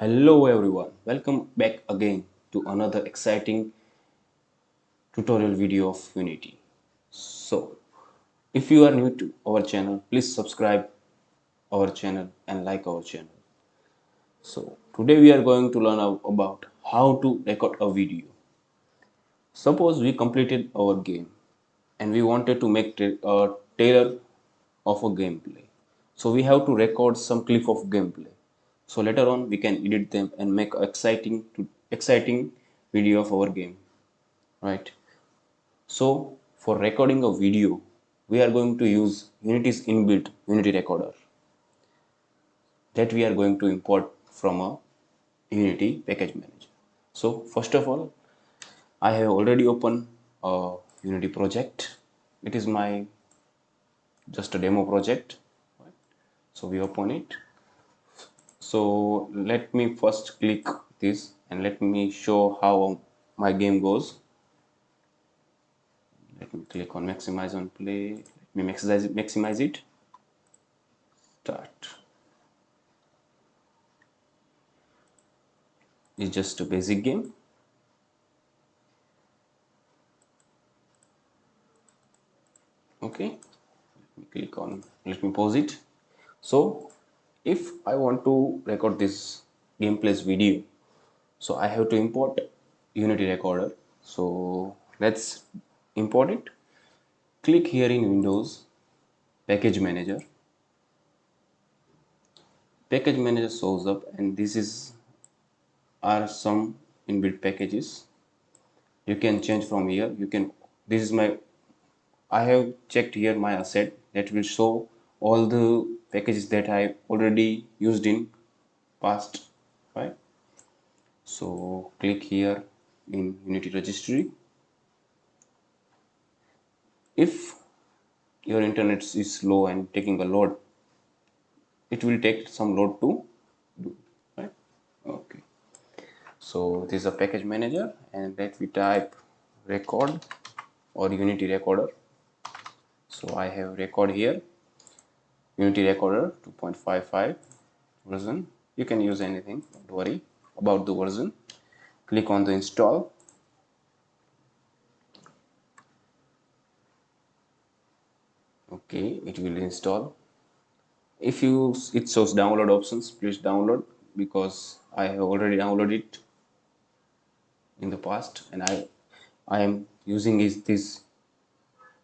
Hello everyone, welcome back again to another exciting tutorial video of Unity. So, if you are new to our channel, please subscribe our channel and like our channel. So, today we are going to learn about how to record a video. Suppose we completed our game and we wanted to make a trailer of a gameplay. So we have to record some clip of gameplay. So later on we can edit them and make exciting video of our game, right? So for recording a video, we are going to use Unity's inbuilt Unity recorder that we are going to import from a Unity package manager. So first of all, I have already opened a Unity project. It is my just a demo project. Right? So we open it. So let me first click this and let me show how my game goes. Let me click on maximize on play. Let me maximize it. Start. It's just a basic game. Okay. Let me click on. Let me pause it. So if I want to record this gameplays video, so I have to import Unity recorder. So let's import it. Click here in Windows package manager. Package manager shows up and this is are some inbuilt packages. You can change from here. You can this is my I have checked here my asset that will show all the packages that I already used in past, right? So click here in Unity registry. If your internet is slow and taking a load, it will take some load to do, right? Okay. So this is a package manager and let me type record or Unity recorder. So I have record here, Unity recorder 2.55 version. You can use anything, don't worry about the version. Click on the install. Okay, it will install. If it shows download options, please download because I have already downloaded it in the past and I am using this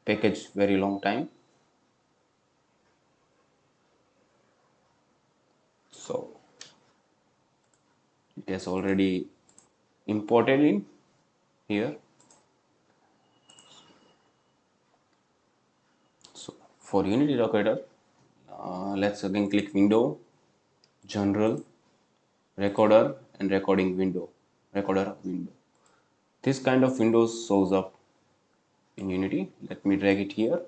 package very long time. So it has already imported in here. So for Unity recorder, let's again click window, general, recorder and recorder window. This kind of windows shows up in Unity. Let me drag it here.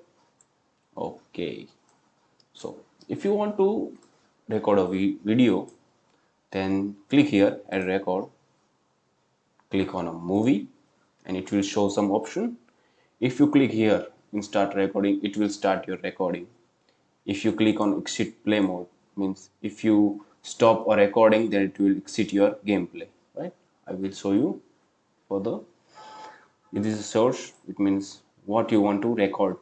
Okay. So if you want to record a video, then click here add record. Click on a movie and it will show some option. If you click here in start recording, it will start your recording. If you click on exit play mode, means if you stop a recording, then it will exit your gameplay, right? I will show you further. If this is source, it means what you want to record,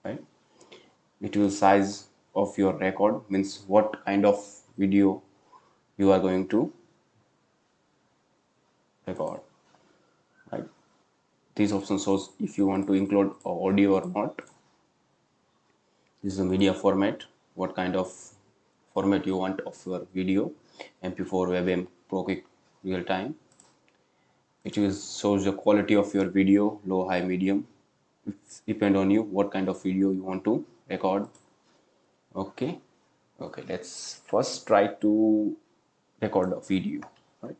right? It will size of your record, means what kind of video you are going to record, right? This option shows if you want to include audio or not. This is a media format, what kind of format you want of your video, MP4, WebM, ProQuick, real time. It will shows the quality of your video, low, high, medium. It depend on you what kind of video you want to record. Okay, okay. Let's first try to record a video. Right.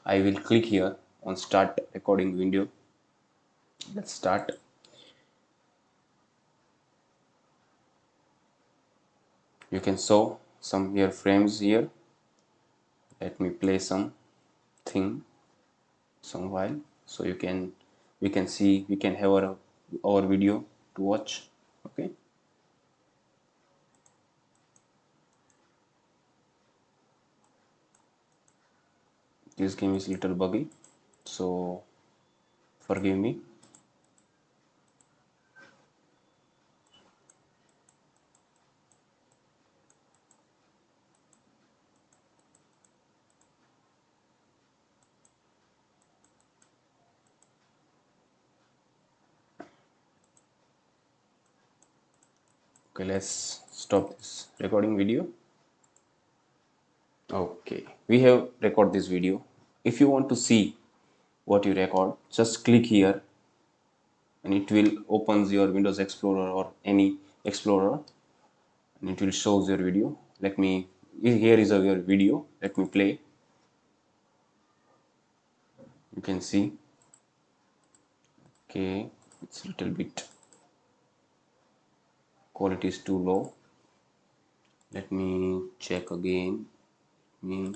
I will click here on start recording video. Let's start. You can show some here frames here. Let me play some thing some while so we can see we can have our video to watch. Okay. This game is little buggy, so forgive me. Okay, let's stop this recording video. Okay, we have record this video. If you want to see what you record, just click here and it will opens your Windows Explorer or any Explorer and it will shows your video. Let me, here is your video. Let me play. You can see. Okay, it's a little bit quality is too low. Let me check again. Let me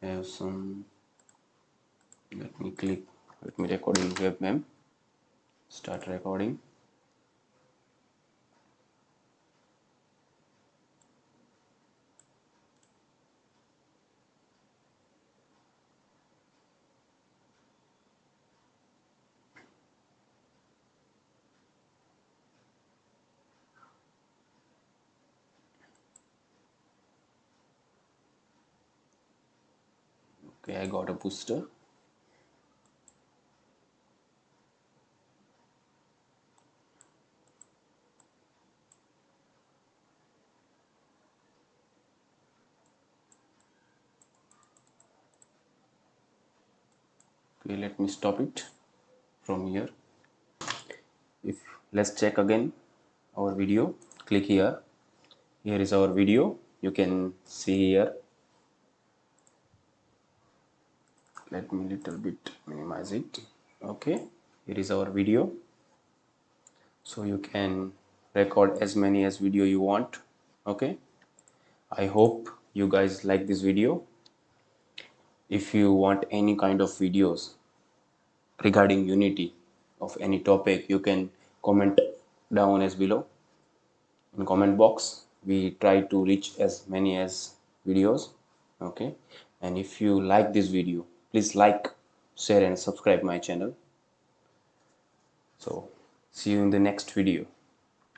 have some. Let me click. Let me record in webcam. Start recording. Okay, I got a booster. Okay, let me stop it from here. If let's check again our video. Click here. Here is our video. You can see here. Let me little bit minimize it. Okay, here is our video. So you can record as many as video you want. Okay, I hope you guys like this video. If you want any kind of videos regarding Unity of any topic, you can comment down as below in comment box. We try to reach as many as videos. Okay, and if you like this video, please like, share and subscribe my channel. So see you in the next video.